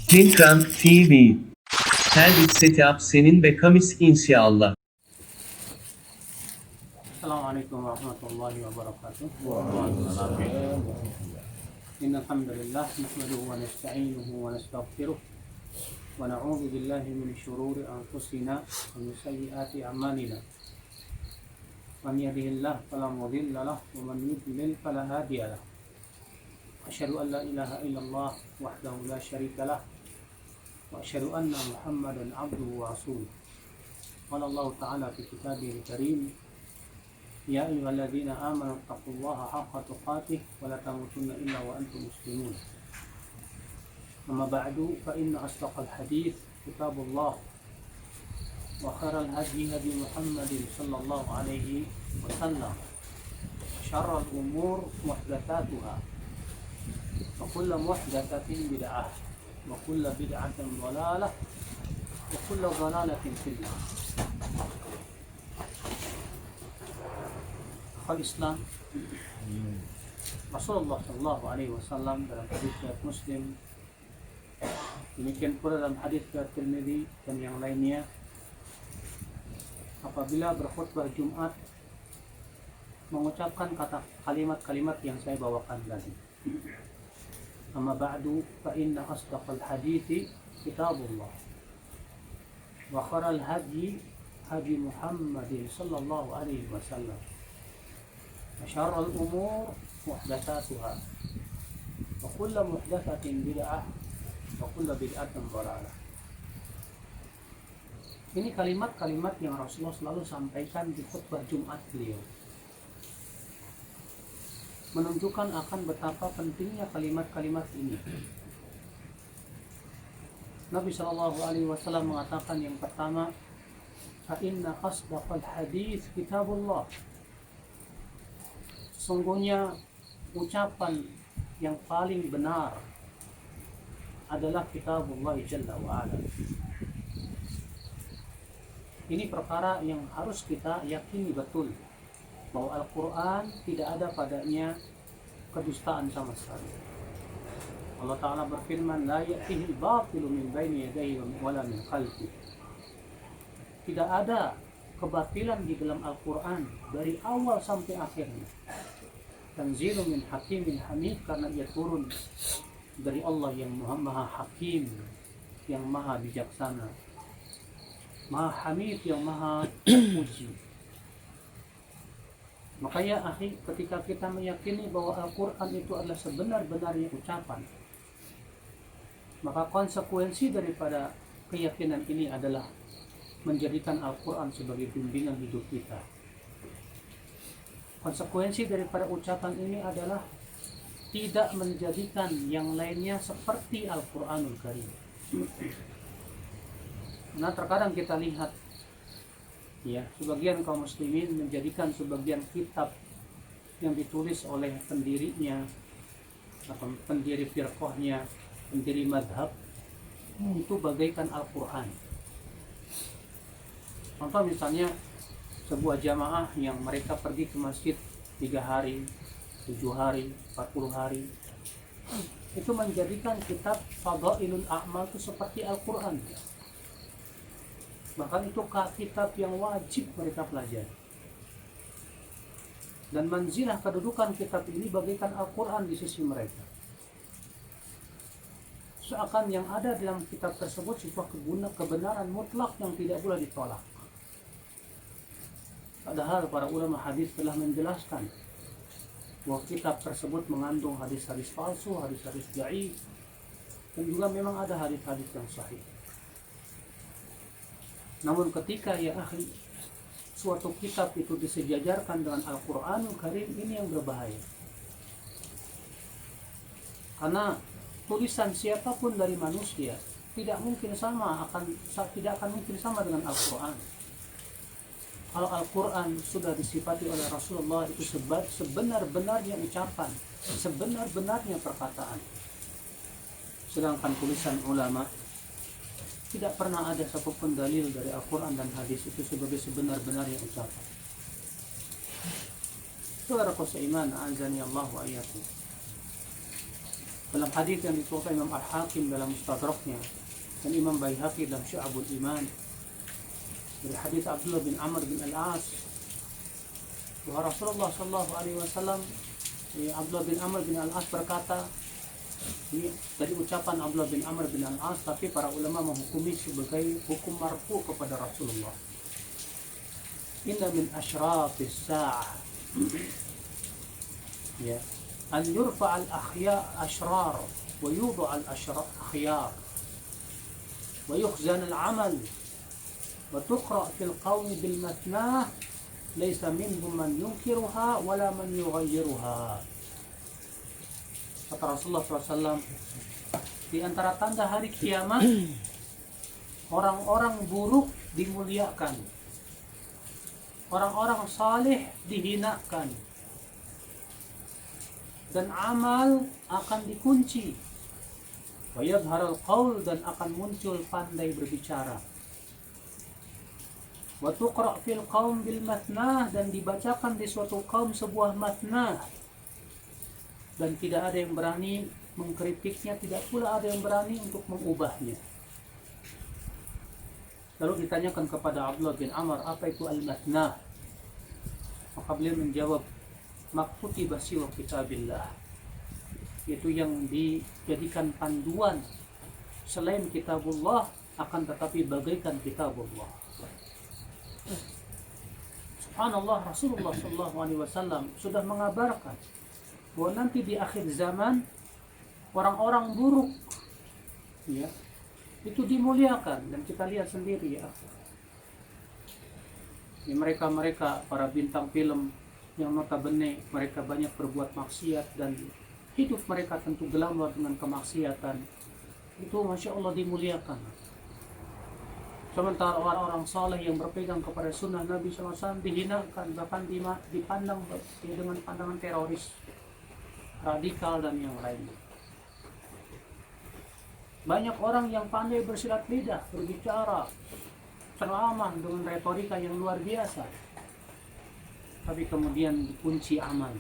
Pinkrank TV. Her bir setup senin ve kamis inşallah. Assalamualaikum warahmatullahi wabarakatuh. Innal hamdalillah nahmaduhu wa nasta'inuhu wa nastaghfiruh wa na'udzu billahi min shururi anfusina wa min sayyiati a'malina. Man yahdihillahu fala mudilla lahu wa man yudlil fala hadiya lahu. Asyhadu an la ilaha illallah wahdahu la syarika lahu wa asyhadu anna Muhammadan 'abduhu wa rasuluh. Qala Allah ta'ala fi kitabihil karim, ya ayyuhalladzina amanu taqullaha haqqa tuqatih wa la tamutunna illa wa antum muslimun. Amma ba'du, fa inna asdaqal hadits kitabullah wa khairal hadi hadi Muhammadin sallallahu alaihi wasallam. Syarrul umur muhdatsatuha wa kullu muhdatsatin bid'ah wa kullu bid'atin dhalalah wa kullu dhalalatin finnar. Al-Islam, Rasulullah Shallallahu Alaihi Wasallam dalam hadis riwayat Muslim, demikian pula dalam hadis riwayat Tirmidzi dan yang lainnya, apabila berkhutbah Jumat mengucapkan kalimat-kalimat yang saya bawakan tadi. Amma ba'du, fa inna asdaqal hadithi kitabullah wa khairal hadi hadi Muhammadin sallallahu alaihi wasallam. Syarrul umur muhdatsatuha wa kullu muhdatsatin bid'ah wa kullu bid'atin dhalalah. Ini kalimat-kalimat yang Rasulullah selalu sampaikan di khutbah Jumat beliau, menunjukkan akan betapa pentingnya kalimat-kalimat ini. Nabi Shallallahu Alaihi Wasallam mengatakan yang pertama, fa inna asdaqal hadits kitabullah. Sungguhnya ucapan yang paling benar adalah kitabullah jalla wa ala. Ini perkara yang harus kita yakini betul, bahwa Al-Quran tidak ada padanya kedustaan sama sekali. Allah Ta'ala berfirman, la ya'tihil batilu min baini yadayhi wa la min khalfihi. Tidak ada kebatilan di dalam Al-Quran dari awal sampai akhirnya. Tanzilu min hakimin hamid, karena ia turun dari Allah yang maha hakim, yang maha bijaksana, maha hamid, yang maha puji. Makanya akhi, ketika kita meyakini bahwa Al-Quran itu adalah sebenar-benarnya ucapan, maka konsekuensi daripada keyakinan ini adalah menjadikan Al-Quran sebagai bimbingan hidup kita. Konsekuensi daripada ucapan ini adalah tidak menjadikan yang lainnya seperti Al-Quranul Karim. Nah, terkadang kita lihat, ya, sebagian kaum muslimin menjadikan sebagian kitab yang ditulis oleh pendirinya atau pendiri firqahnya, pendiri madhab, itu bagaikan Al-Quran. Contoh misalnya sebuah jamaah yang mereka pergi ke masjid 3 hari, 7 hari, 40 hari, itu menjadikan kitab Fadailul A'mal itu seperti Al-Quran. Bahkan itu kitab yang wajib mereka pelajari. Dan manzilah kedudukan kitab ini bagaikan Al-Quran di sisi mereka. Seakan yang ada dalam kitab tersebut sebuah kebenaran mutlak yang tidak boleh ditolak. Padahal para ulama hadis telah menjelaskan bahwa kitab tersebut mengandung hadis-hadis palsu, hadis-hadis dhaif, dan juga memang ada hadis-hadis yang sahih. Namun ketika, ya akhi, suatu kitab itu disejajarkan dengan Al-Quranul Karim, ini yang berbahaya. Karena tulisan siapapun dari manusia tidak akan mungkin sama dengan Al-Quran. Kalau Al-Quran sudah disifati oleh Rasulullah itu sebenar-benarnya ucapan, sebenar-benarnya perkataan. Sedangkan tulisan ulama tidak pernah ada satupun dalil dari Al-Quran dan hadis itu sebagai sebenar-benarnya ucapan. Saudara seiman, azani Allah wa iyyakum. Dalam hadis yang dikeluarkan Imam Al-Hakim dalam Mustadraknya dan Imam Baihaqi dalam Syu'abul Iman dari hadis Abdullah bin Amr bin Al-As bahwa Rasulullah sallallahu alaihi wasallam, Abdullah bin Amr bin Al-As berkata, ini dari ucapan Abdullah bin Amr bin Al-As, tapi para ulama menghukumi sebagai hukum marfu kepada Rasulullah. Inna min asyrafis sa'ah ya an yurfa al-akhya ashrar wa yudu al-akhyar wa yukhzan al-amal wa tuqra fil qawmi bil matnah laysa minhum man yunkiruha wala man yughayyiruha. Kata Rasulullah SAW, di antara tanda hari kiamat orang-orang buruk dimuliakan, orang-orang saleh dihinakan, dan amal akan dikunci. Wa yadhharul qaul, dan akan muncul pandai berbicara. Wa tuqra fil qaum bil matnah, dan dibacakan di suatu kaum sebuah matnah, dan tidak ada yang berani mengkritiknya, tidak pula ada yang berani untuk mengubahnya. Lalu ditanyakan kepada Abdullah bin Amr, apa itu al-matnah? Maka beliau menjawab, maktuti basi wa kitabillah, itu yang dijadikan panduan selain kitabullah, akan tetapi bagaikan kitabullah. Subhanallah, Rasulullah SAW sudah mengabarkan bahwa nanti di akhir zaman orang-orang buruk ya itu dimuliakan, dan kita lihat sendiri ya, mereka para bintang film yang notabene mereka banyak berbuat maksiat dan hidup mereka tentu gelamar dengan kemaksiatan, itu Masya Allah dimuliakan. Sementara orang-orang saleh yang berpegang kepada sunnah Nabi SAW dihinakan, bahkan dipandang dengan pandangan teroris, radikal, dan yang lainnya. Banyak orang yang pandai bersilat lidah, berbicara, ceramah dengan retorika yang luar biasa, tapi kemudian dikunci amal.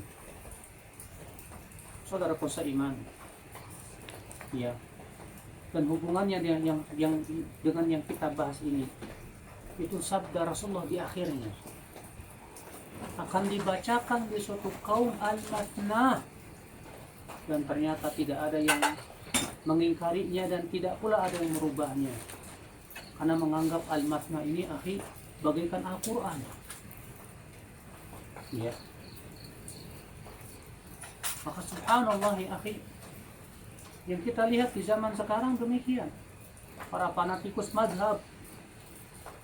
Saudara seiman, ya, dan hubungannya dengan yang kita bahas ini, itu sabda Rasulullah di akhirnya, akan dibacakan di suatu kaum al-matnah, dan ternyata tidak ada yang mengingkarinya dan tidak pula ada yang merubahnya, karena menganggap al-matnah ini bagaikan Al-Quran ya. Maka subhanallah ya akhi, yang kita lihat di zaman sekarang demikian, para fanatikus madhab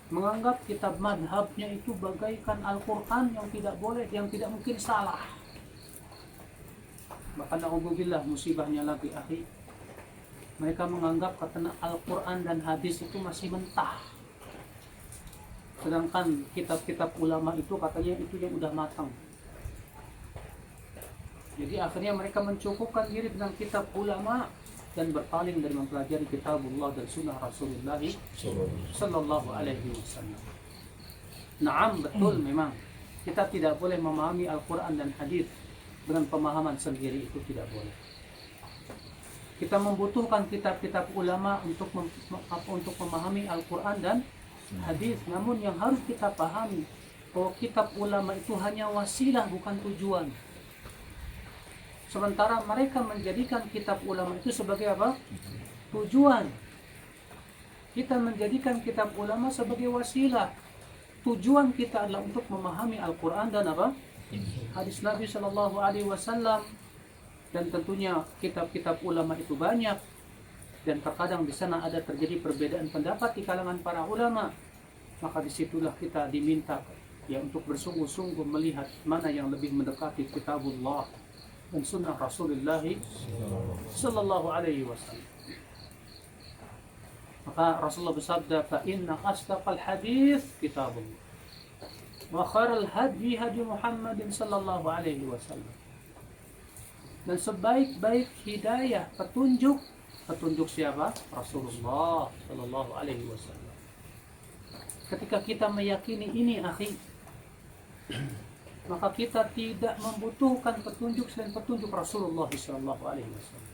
menganggap kitab madhabnya itu bagaikan Al-Quran yang tidak boleh, yang tidak mungkin salah. Bahkan na'udzubillah, musibahnya lagi akhi, mereka menganggap kata Al-Quran dan hadis itu masih mentah, sedangkan kitab-kitab ulama itu katanya itu yang udah matang. Jadi akhirnya mereka mencukupkan diri dengan kitab ulama dan berpaling dari mempelajari kitabullah dan sunnah Rasulullah sallallahu alaihi wasallam. Naam, betul, memang kita tidak boleh memahami Al-Quran dan hadis dengan pemahaman sendiri, itu tidak boleh. Kita membutuhkan kitab-kitab ulama untuk memahami Al-Quran dan hadis. Namun yang harus kita pahami bahwa kitab ulama itu hanya wasilah, bukan tujuan. Sementara mereka menjadikan kitab ulama itu sebagai apa? Tujuan. Kita menjadikan kitab ulama sebagai wasilah. Tujuan kita adalah untuk memahami Al-Quran dan apa? Hadis Nabi Shallallahu Alaihi Wasallam. Dan tentunya kitab-kitab ulama itu banyak, dan terkadang di sana ada terjadi perbedaan pendapat di kalangan para ulama. Maka disitulah kita diminta ya untuk bersungguh-sungguh melihat mana yang lebih mendekati kitabullah dan sunnah Rasulullah sallallahu alaihi wasallam. Maka Rasulullah bersabda, fa inna asdaqal hadis kitabullah wa khairal hadi hadi Muhammadin sallallahu alaihi wasallam. Dan sebaik-baik hidayah, petunjuk siapa? Rasulullah sallallahu alaihi wasallam. Ketika kita meyakini ini akhi, maka kita tidak membutuhkan petunjuk selain petunjuk Rasulullah sallallahu alaihi wasallam.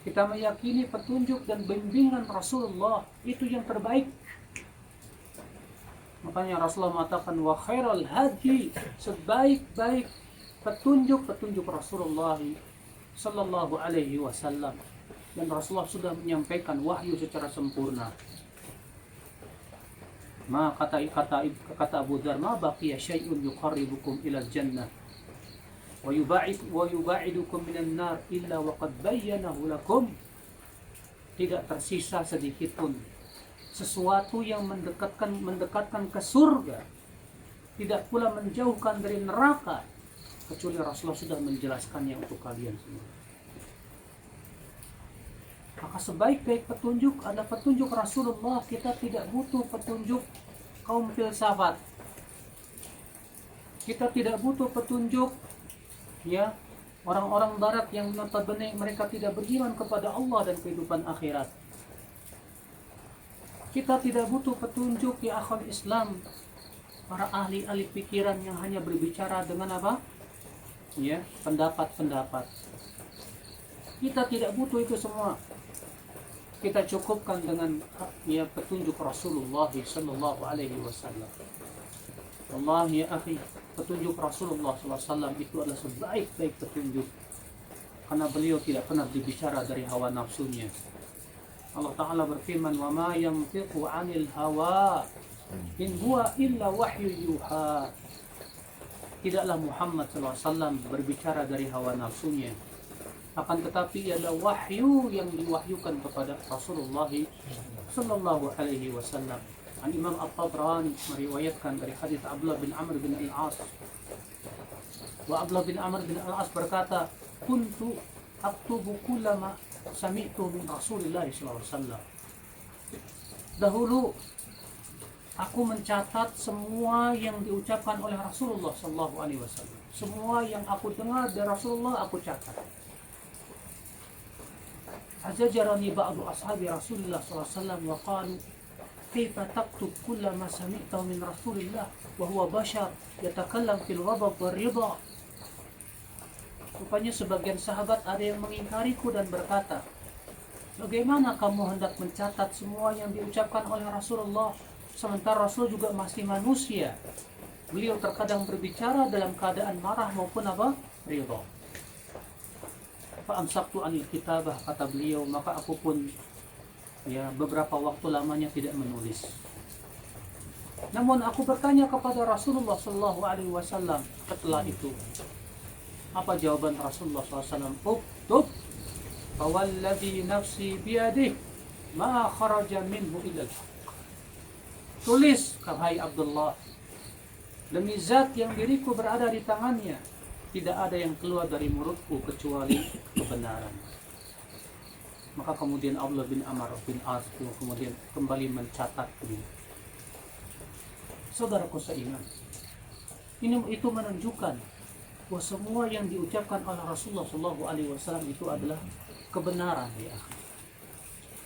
Kita meyakini petunjuk dan bimbingan Rasulullah itu yang terbaik. Makanya Rasulullah mengatakan wa khairal hadi, sebaik-baik petunjuk Rasulullah sallallahu alaihi wasallam. Dan Rasulullah sudah menyampaikan wahyu secara sempurna. Kata Abu Dzar, ma baqiya syai'un yuqarribukum ila jannah wa yuba'idukum minan nar illa waqad bayyanahu lakum. Tidak tersisa sedikit pun sesuatu yang mendekatkan ke surga, tidak pula menjauhkan dari neraka, kecuali Rasulullah sudah menjelaskannya untuk kalian semua. Maka sebaik-baik petunjuk adalah petunjuk Rasulullah. Kita tidak butuh petunjuk kaum filsafat. Kita tidak butuh petunjuk orang-orang barat yang notabene mereka tidak beriman kepada Allah dan kehidupan akhirat. Kita tidak butuh petunjuk akhwal Islam, para ahli-ahli pikiran yang hanya berbicara dengan apa? Pendapat-pendapat. Kita tidak butuh itu semua. Kita cukupkan dengan petunjuk Rasulullah sallallahu alaihi wasallam. Allah ya akhi, petunjuk Rasulullah SAW itu adalah sebaik-baik petunjuk, karena beliau tidak pernah berbicara dari hawa nafsunya. Allah Ta'ala berfirman, wa ma yantiqu 'anil hawa in huwa illa wahyu yuha. Tidaklah Muhammad SAW berbicara dari hawa nafsunya, akan tetapi adalah wahyu yang diwahyukan kepada Rasulullah sallallahu alaihi wasallam. Imam At-Tabrani meriwayatkan dari hadis Abdullah bin Amr bin Al-As. Wa Abdullah bin Amr bin Al-As berkata, kuntu aktubu kullama sami'tu min Rasulillah sallallahu alaihi wasallam. Dahulu aku mencatat semua yang diucapkan oleh Rasulullah sallallahu alaihi wasallam. Semua yang aku dengar dari Rasulullah aku catat. Azajarani ba'du ashabi Rasulullah sallallahu alaihi wasallam wa qalu kaifa taktub kulla ma sami'ta min Rasulillah wa huwa bashar yatakallam fil ghadab war ridha. Rupanya sebagian sahabat ada yang mengingkariku dan berkata, bagaimana kamu hendak mencatat semua yang diucapkan oleh Rasulullah, sementara Rasul juga masih manusia. Beliau terkadang berbicara dalam keadaan marah maupun ridha. Fa amsaktu anil kitabah, kata beliau, maka aku pun beberapa waktu lamanya tidak menulis. Namun aku bertanya kepada Rasulullah sallallahu alaihi wasallam setelah itu. Apa jawaban Rasulullah SAW? Uktub fawalladhi nafsi biyadih ma kharaja minhu illa al-haq. Tulis, wahai Abdullah, demi zat yang diriku berada di tangannya, tidak ada yang keluar dari mulutku kecuali kebenaran. Maka kemudian Abdullah bin Amr bin As kemudian kembali mencatatnya. Saudaraku seiman, itu menunjukkan bahwa semua yang diucapkan oleh Rasulullah SAW itu adalah kebenaran, ya.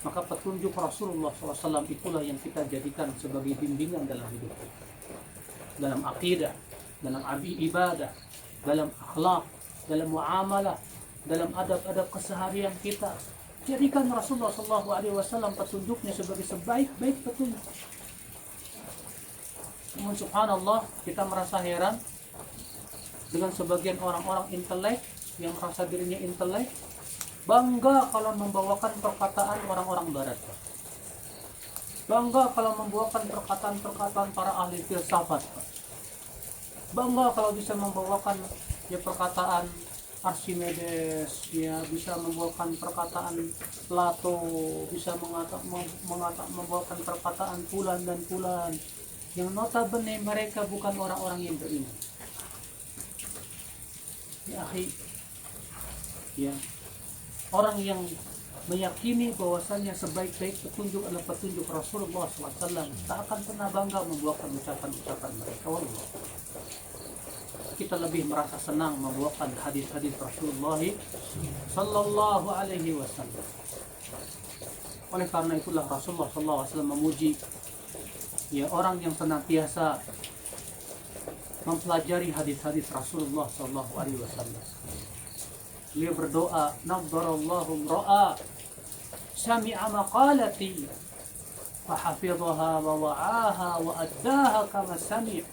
Maka petunjuk Rasulullah SAW itulah yang kita jadikan sebagai bimbingan dalam hidup kita, dalam akidah, dalam ibadah, dalam akhlak, dalam muamalah, dalam adab-adab keseharian kita. Jadikan Rasulullah SAW petunjuknya sebagai sebaik-baik petunjuk. Namun subhanallah, kita merasa heran dengan sebagian orang-orang intelek yang merasa dirinya intelek, bangga kalau membawakan perkataan orang-orang barat, bangga kalau membawakan perkataan-perkataan para ahli filsafat, bangga kalau bisa membawakan perkataan Archimedes, bisa membawakan perkataan Plato, bisa membawakan perkataan Fulan dan Fulan, yang notabene mereka bukan orang-orang yang beriman. Ya akhi, orang yang meyakini bahwasannya sebaik-baik petunjuk adalah petunjuk Rasulullah SAW tak akan pernah bangga membawakan ucapan-ucapan mereka. Wallah, kita lebih merasa senang membawakan hadis-hadis Rasulullah sallallahu alaihi wasallam. Oleh karena itulah Rasulullah sallallahu alaihi wasallam memuji orang yang senantiasa mempelajari hadis-hadis Rasulullah sallallahu alaihi wasallam. Beliau berdoa, nadharallahu ra'a sami'a maqalati fahafidhaha wa wa'aha wa addaha kama sami'.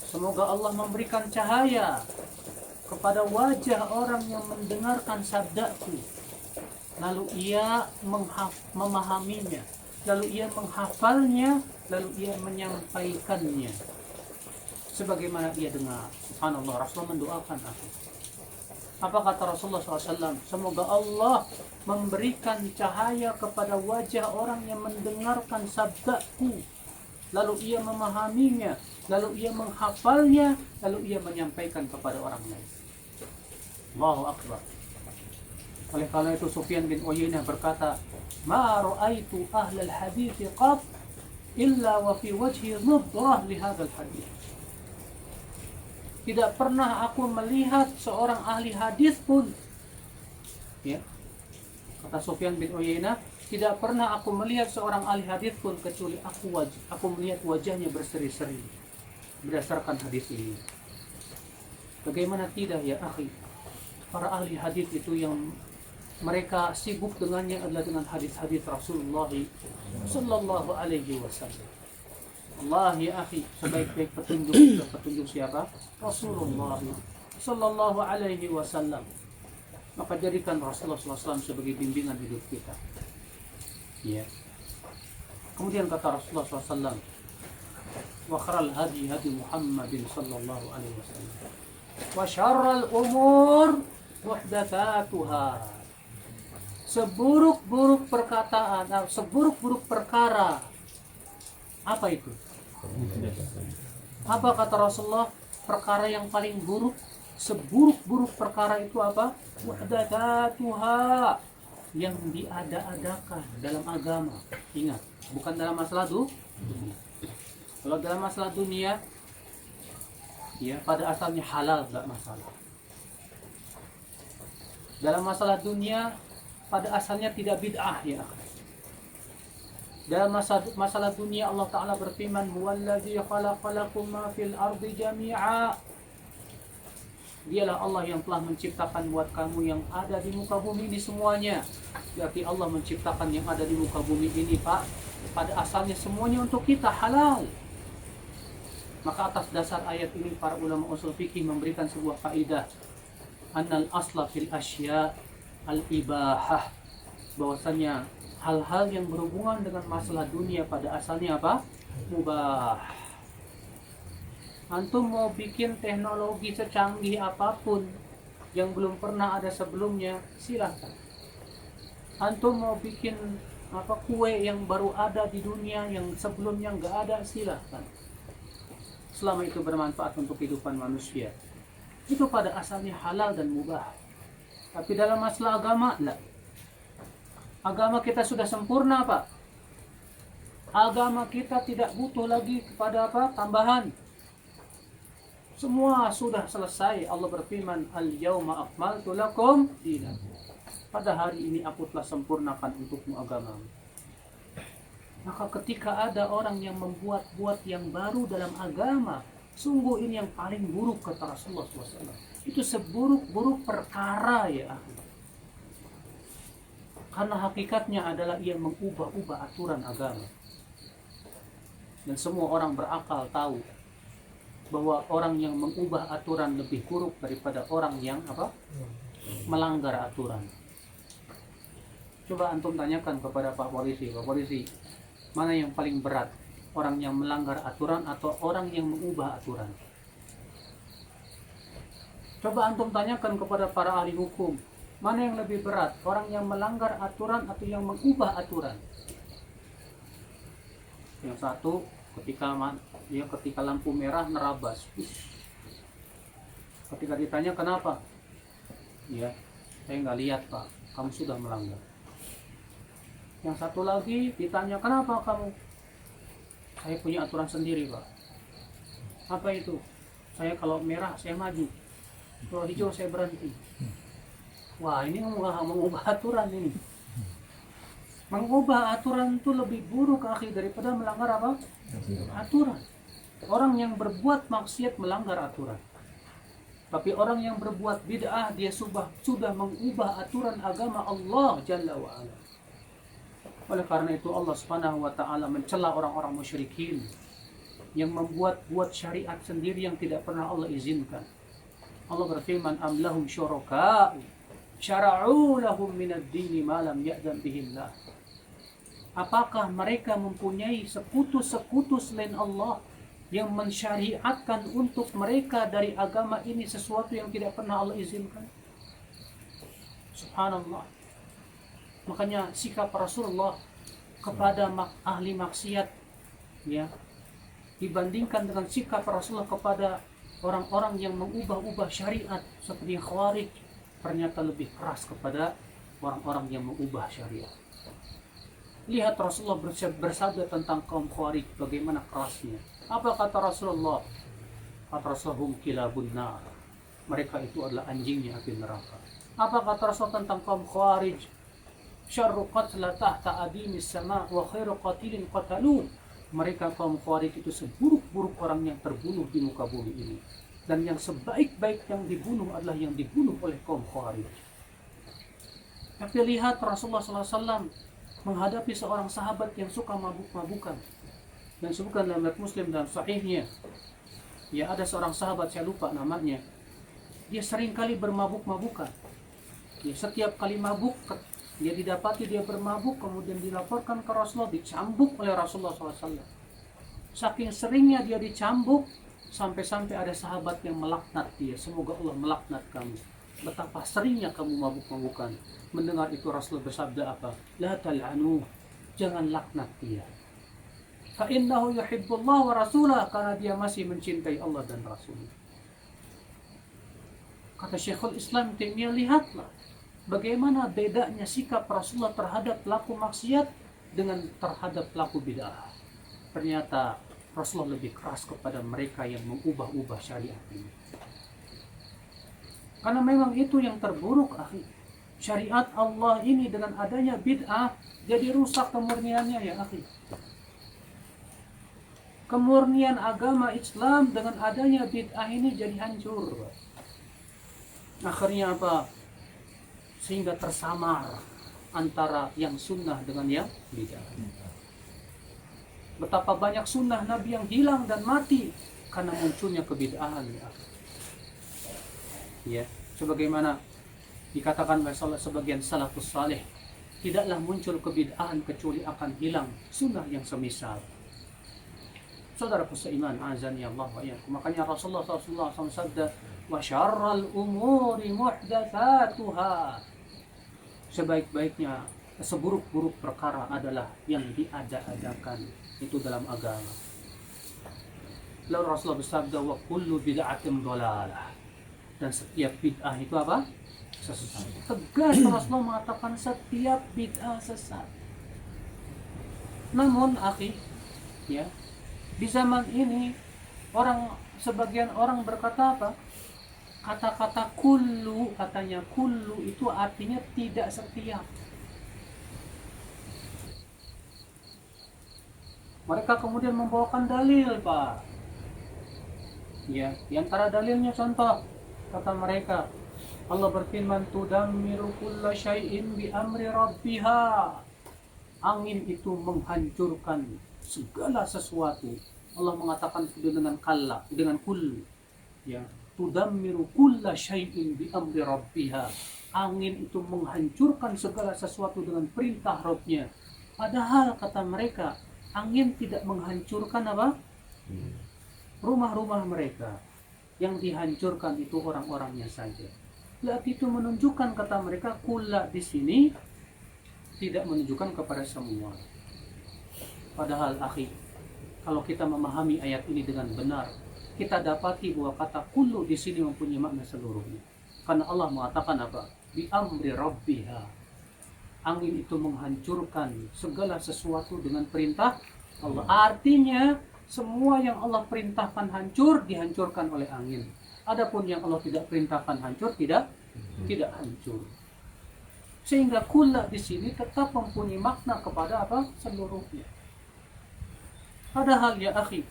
Semoga Allah memberikan cahaya kepada wajah orang yang mendengarkan sabdaku, lalu ia memahaminya, lalu ia menghafalnya, lalu ia menyampaikannya sebagaimana ia dengar. Subhanallah, Rasulullah mendoakan aku. Apa kata Rasulullah SAW? Semoga Allah memberikan cahaya kepada wajah orang yang mendengarkan sabdaku, lalu ia memahaminya, lalu ia menghafalnya, lalu ia menyampaikan kepada orang lain. Allahu Akbar. Oleh karena itu Sufyan bin Uyainah berkata, "Ma ra'aitu ahlal hadits qat illa wa fi wajhi nudrah li hadzal hadits." Tidak pernah aku melihat seorang ahli hadis pun, ya, kata Sufyan bin Uyainah, tidak pernah aku melihat seorang ahli hadis pun kecuali aku melihat wajahnya berseri-seri berdasarkan hadis ini. Bagaimana tidak ya akhi? Para ahli hadis itu yang mereka sibuk dengannya adalah dengan hadis-hadis Rasulullah sallallahu alaihi wasallam. Allah ya akhi, sebaik-baik petunjuk siapa? Rasulullah sallallahu alaihi wasallam. Maka jadikan Rasulullah SAW sebagai bimbingan hidup kita. Ya. Kemudian kata Rasulullah SAW, wa kharal hadi Muhammadin sallallahu alaihi wasallam. Wa syarral umur muhdatsatuha. Seburuk-buruk perkataan, seburuk-buruk perkara. Apa itu? Apa kata Rasulullah? Perkara yang paling buruk, seburuk-buruk perkara itu apa? Muhdatsatuha, yang diada-adakan dalam agama. Ingat, bukan dalam masalah dunia. Kalau dalam masalah dunia, ya pada asalnya halal, enggak masalah. Dalam masalah dunia, pada asalnya tidak bid'ah, ya. Dalam masalah dunia Allah Ta'ala berfirman, huwallazi khalaqalakum ma fil ardi jami'a. Dialah Allah yang telah menciptakan buat kamu yang ada di muka bumi ini semuanya. Berarti Allah menciptakan yang ada di muka bumi ini, Pak, pada asalnya semuanya untuk kita halal. Maka atas dasar ayat ini para ulama usul fikih memberikan sebuah kaidah, annal asla fil asya al ibahah, bahwasanya hal-hal yang berhubungan dengan masalah dunia pada asalnya apa? Mubah. Antum mau bikin teknologi secanggih apapun yang belum pernah ada sebelumnya, silahkan. Antum mau bikin kue yang baru ada di dunia yang sebelumnya nggak ada, silahkan. Selama itu bermanfaat untuk kehidupan manusia, itu pada asalnya halal dan mubah. Tapi dalam masalah agama, lah. Agama kita sudah sempurna, Pak. Agama kita tidak butuh lagi kepada tambahan. Semua sudah selesai. Allah berfirman, al-yauma akmaltu lakum dinakum. Pada hari ini aku telah sempurnakan untukmu agamamu. Maka ketika ada orang yang membuat-buat yang baru dalam agama, sungguh ini yang paling buruk kata Rasulullah SAW. Itu seburuk-buruk perkara, ya. Karena hakikatnya adalah ia mengubah-ubah aturan agama. Dan semua orang berakal tahu bahwa orang yang mengubah aturan lebih buruk daripada orang yang melanggar aturan. Coba antum tanyakan kepada Pak Polisi, mana yang paling berat? Orang yang melanggar aturan atau orang yang mengubah aturan? Coba antum tanyakan kepada para ahli hukum, mana yang lebih berat? Orang yang melanggar aturan atau yang mengubah aturan? Yang satu ketika lampu merah nerabas. Ketika ditanya kenapa? Ya, saya nggak lihat, Pak. Kamu sudah melanggar. Yang satu lagi ditanya kenapa kamu? Saya punya aturan sendiri, Pak. Apa itu? Saya kalau merah saya maju, kalau hijau saya berhenti. Wah, ini mengubah aturan ini. Mengubah aturan itu lebih buruk akhi daripada melanggar aturan. Orang yang berbuat maksiat melanggar aturan. Tapi orang yang berbuat bid'ah, dia sudah mengubah aturan agama Allah Jalla wa'ala. Oleh karena itu Allah Subhanahu wa ta'ala mencela orang-orang musyrikin yang membuat syariat sendiri yang tidak pernah Allah izinkan. Allah berfirman, am lahum syuraka syara'u lahum minad dini ma lam ya'zan bihillah. Apakah mereka mempunyai sekutu-sekutu selain Allah yang mensyariatkan untuk mereka dari agama ini sesuatu yang tidak pernah Allah izinkan? Subhanallah. Makanya sikap Rasulullah kepada ahli maksiat, ya, dibandingkan dengan sikap Rasulullah kepada orang-orang yang mengubah-ubah syariat seperti Khawarij, ternyata lebih keras kepada orang-orang yang mengubah syariat. Lihat Rasulullah bersabda tentang kaum Khawarij, bagaimana kerasnya. Apa kata Rasulullah? Kata Rasulullah, hum kilabun nar. Mereka itu adalah anjingnya api neraka. Apa kata Rasulullah tentang kaum Khawarij? Syarru qatla tahta adimis sama wa khairu qatilin qatalu. Mereka kaum Khawarij itu seburuk-buruk orang yang terbunuh di muka bumi ini. Dan yang sebaik-baik yang dibunuh adalah yang dibunuh oleh kaum Khawarij. Tapi lihat Rasulullah SAW menghadapi seorang sahabat yang suka mabuk-mabukan. Dan sebutkan dalam riwayat Muslim dan sahihnya, ya, ada seorang sahabat, saya lupa namanya, dia sering kali bermabuk-mabukan. Ya, setiap kali mabuk, dia didapati dia bermabuk, kemudian dilaporkan ke Rasulullah, dicambuk oleh Rasulullah SAW. Saking seringnya dia dicambuk, sampai-sampai ada sahabat yang melaknat dia, semoga Allah melaknat kamu. Betapa seringnya kamu mabuk-mabukan. Mendengar itu Rasulullah bersabda apa? La tal'anu, jangan laknat dia. Fa innahu yuhibbullah wa rasulah, karena dia masih mencintai Allah dan Rasulnya. Kata Syekhul Islam Taimiyah, lihatlah bagaimana bedanya sikap Rasulullah terhadap pelaku maksiat dengan terhadap pelaku bid'ah. Ternyata Rasulullah lebih keras kepada mereka yang mengubah-ubah syariat ini. Karena memang itu yang terburuk, akhi. Syariat Allah ini dengan adanya bid'ah jadi rusak kemurniannya, ya akhi. Kemurnian agama Islam dengan adanya bid'ah ini jadi hancur. Akhirnya apa? Sehingga tersamar antara yang sunnah dengan yang bid'ah. Betapa banyak sunnah Nabi yang hilang dan mati karena munculnya kebid'ahan, ya. Sebagaimana dikatakan oleh sebagian salafus saleh, tidaklah muncul kebid'ahan kecuali akan hilang sunnah yang semisal. Saudaraku seiman, azan ya Allah wa iyyakum. Makanya Rasulullah SAW sabda, wa syarral umuri muhdatsatuha. Sebaik-baiknya, seburuk-buruk perkara adalah yang diada-adakan itu dalam agama. Lalu Rasulullah bersabda, wa kullu bid'atin dhalalah. Dan setiap bid'ah itu apa? Sesat. Tegas Rasulullah mengatakan setiap bid'ah sesat. Namun akhi, ya, di zaman ini sebagian orang berkata apa? Kata-kata kullu, katanya kullu itu artinya tidak setiap. Mereka kemudian membawakan dalil, Pak. Ya, di antara dalilnya contoh, kata mereka, Allah berfirman, tudammiru kulla syai'in bi amri rabbiha. Angin itu menghancurkan segala sesuatu. Allah mengatakan itu dengan kalla, dengan kul. Ya, tudammiru kulla syai'in bi amri rabbiha. Angin itu menghancurkan segala sesuatu dengan perintah Rabb-nya. Padahal kata mereka, angin tidak menghancurkan apa? Rumah-rumah mereka. Yang dihancurkan itu orang-orangnya saja. Berarti itu menunjukkan, kata mereka, kulla di sini tidak menunjukkan kepada semua. Padahal akhi, kalau kita memahami ayat ini dengan benar, kita dapati bahwa kata kullu di sini mempunyai makna seluruhnya. Karena Allah mengatakan apa? Bi amri rabbiha. Angin itu menghancurkan segala sesuatu dengan perintah Allah. Artinya semua yang Allah perintahkan hancur dihancurkan oleh angin. Adapun yang Allah tidak perintahkan hancur tidak hancur. Sehingga kulla di sini tetap mempunyai makna kepada apa? Seluruhnya. Padahal ya akhi,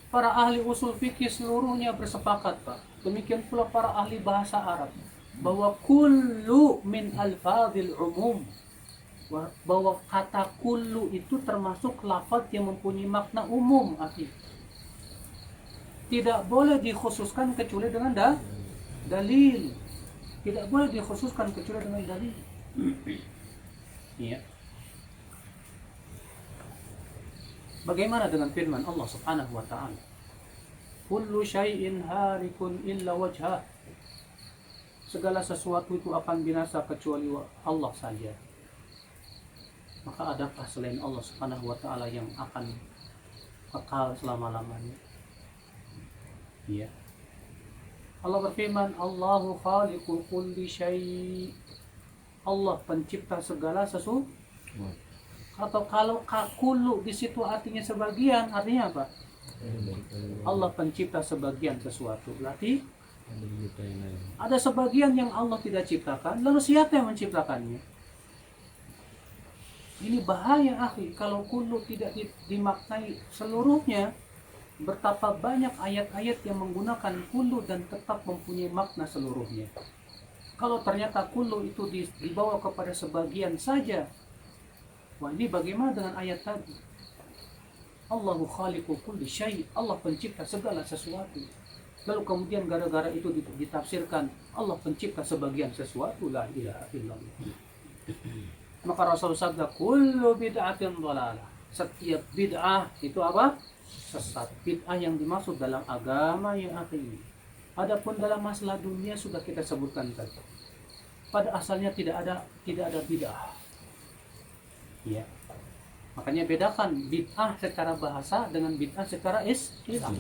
para ahli usul fikih seluruhnya bersepakat, Pak. Demikian pula para ahli bahasa Arab, bahwa kullu min alfadhil umum, bahwa kata kullu itu termasuk lafaz yang mempunyai makna umum, arti tidak boleh dikhususkan kecuali dengan dalil. Tidak boleh dikhususkan kecuali dengan dalil. Ya. Bagaimana dengan firman Allah Subhanahu wa taala? Kullu syai'in harikun illa wajhah. Segala sesuatu itu akan binasa kecuali Allah saja. Maka adakah selain Allah Subhanahu wa taala yang akan kekal selama-lamanya? Ya. Allah berfirman, Allahu khaliqu kulli syai'. Allah pencipta segala sesuatu. Atau kalau kullu di situ artinya sebagian, artinya apa? Allah pencipta sebagian sesuatu. Berarti ada sebagian yang Allah tidak ciptakan, lalu siapa yang menciptakannya? Ini bahaya, akhi. Kalau kullu tidak dimaknai seluruhnya, betapa banyak ayat-ayat yang menggunakan kullu dan tetap mempunyai makna seluruhnya. Kalau ternyata kullu itu dibawa kepada sebagian saja, wah, ini bagaimana dengan ayat tadi? Allahu khaliqu kulli syai'. Allah pencipta segala sesuatu. Lalu kemudian gara-gara itu ditafsirkan Allah pencipta sebagian sesuatu, la ilaha illallah. Maka Rasulullah sabda, kullu bid'atin dhalalah. Setiap bid'ah itu apa? Sesat. Bid'ah yang dimaksud dalam agama yang akhir. Adapun dalam masalah dunia sudah kita sebutkan tadi. Pada asalnya tidak ada bid'ah. Ya. Makanya bedakan bid'ah secara bahasa dengan bid'ah secara istilah.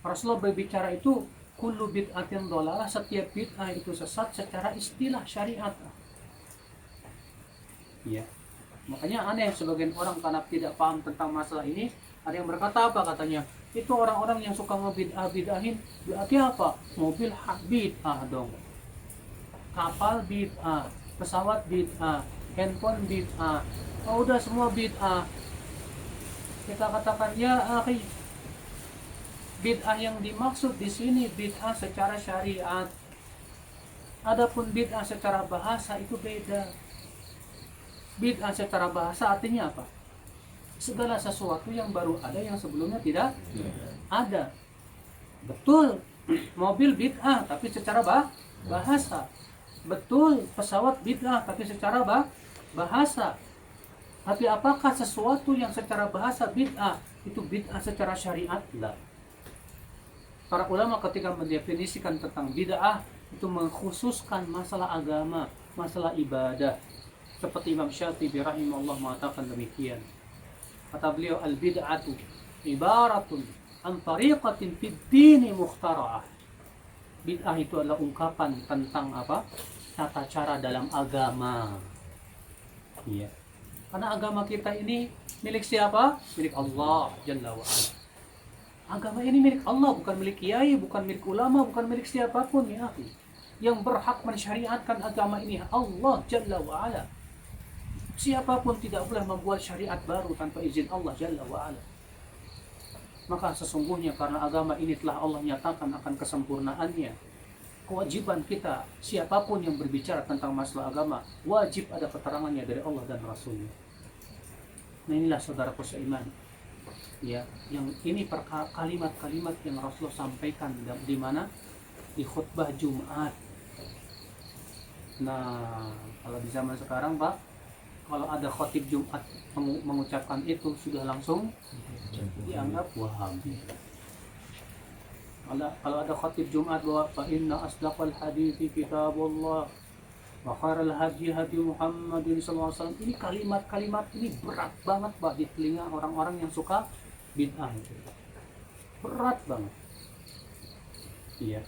Rasulullah berbicara itu kullu bid'atin dhalalah, setiap bid'ah itu sesat secara istilah syariat. Ya. Makanya aneh sebagian orang karena tidak paham tentang masalah ini, ada yang berkata apa katanya? Itu orang-orang yang suka ngebid'ah-bid'ahin, berarti apa? Mobil bid'ah dong. Kapal bid'ah, pesawat bid'ah, handphone bid'ah. Oh, udah semua bid'ah. Kita katakan, ya akhi, bid'ah yang dimaksud di sini bid'ah secara syariat. Adapun bid'ah secara bahasa itu beda. Bid'ah secara bahasa artinya apa? Segala sesuatu yang baru ada yang sebelumnya tidak ada. Betul, mobil bid'ah tapi secara bahasa. Betul, pesawat bid'ah tapi secara bahasa. Tapi apakah sesuatu yang secara bahasa bid'ah itu bid'ah secara syariat? Tidak. Para ulama ketika mendefinisikan tentang bid'ah itu mengkhususkan masalah agama, masalah ibadah. Seperti Imam Syafi'i rahimahullah mengatakan demikian. Kata beliau, al-bid'atu ibaratun an tariqatin fid dini mukhtara'ah. Bid'ah itu adalah ungkapan tentang apa? Tata cara dalam agama. Iya. Karena agama kita ini milik siapa? Milik Allah Jalla wa'ala. Agama ini milik Allah, bukan milik kiai, bukan milik ulama, bukan milik siapapun ya akhi. Yang berhak mensyariatkan agama ini Allah Jalla wa'ala. Siapapun tidak boleh membuat syariat baru tanpa izin Allah Jalla wa'ala. Maka sesungguhnya karena agama ini telah Allah nyatakan akan kesempurnaannya, kewajiban kita, siapapun yang berbicara tentang masalah agama, wajib ada keterangannya dari Allah dan Rasulnya. Nah inilah saudaraku seiman, ya, yang ini kalimat-kalimat yang Rasulullah sampaikan di mana? Di khutbah Jumat. Nah, kalau di zaman sekarang Pak, kalau ada khotib Jumat mengucapkan itu sudah langsung dianggap wahabi. Kalau ada khatib Jumat bahwa fa inna asdaqal hadithi kitabullah wa khairal hadi hadi Muhammadin sallallahu alaihi wasallam, ini kalimat-kalimat ini berat banget Pak di telinga orang-orang yang suka bid'ah. Berat banget. Iya.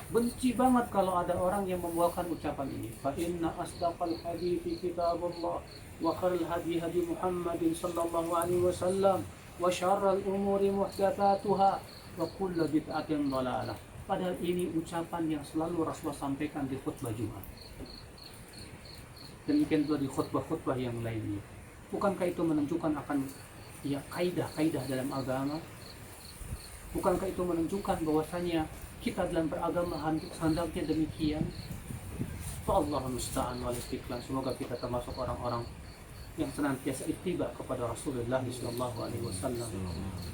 Benci banget kalau ada orang yang membawakan ucapan ini. Fa inna asdaqal hadithi kitabullah wa khairal hadi hadi Muhammadin sallallahu alaihi wasallam wa syarrul umuri muhdatsatuha wa kullu bid'atin dhalalah. Padahal ini ucapan yang selalu Rasulullah sampaikan di khutbah Jumat. Demikian juga di khutbah-khutbah yang lainnya. Bukankah itu menunjukkan akan ya kaidah-kaidah dalam agama? Bukankah itu menunjukkan bahwasanya kita dalam beragama hendaknya demikian? Allahul musta'an wal istiqlal. Semoga kita termasuk orang-orang yang senantiasa ittiba kepada Rasulullah SAW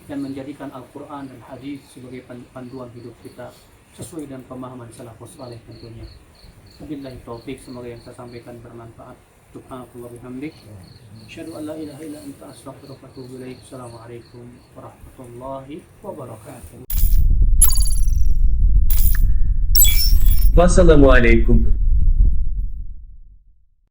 dan menjadikan Al-Quran dan Hadis sebagai panduan hidup kita sesuai dengan pemahaman salafus saleh tentunya. Wabillahi taufik, semoga yang saya sampaikan bermanfaat. Subhanallah bihamdik, asyhadu an la ilaha illa anta, astaghfiruka wa atubu ilaik. Assalamualaikum warahmatullahi wabarakatuh. Wassalamualaikum.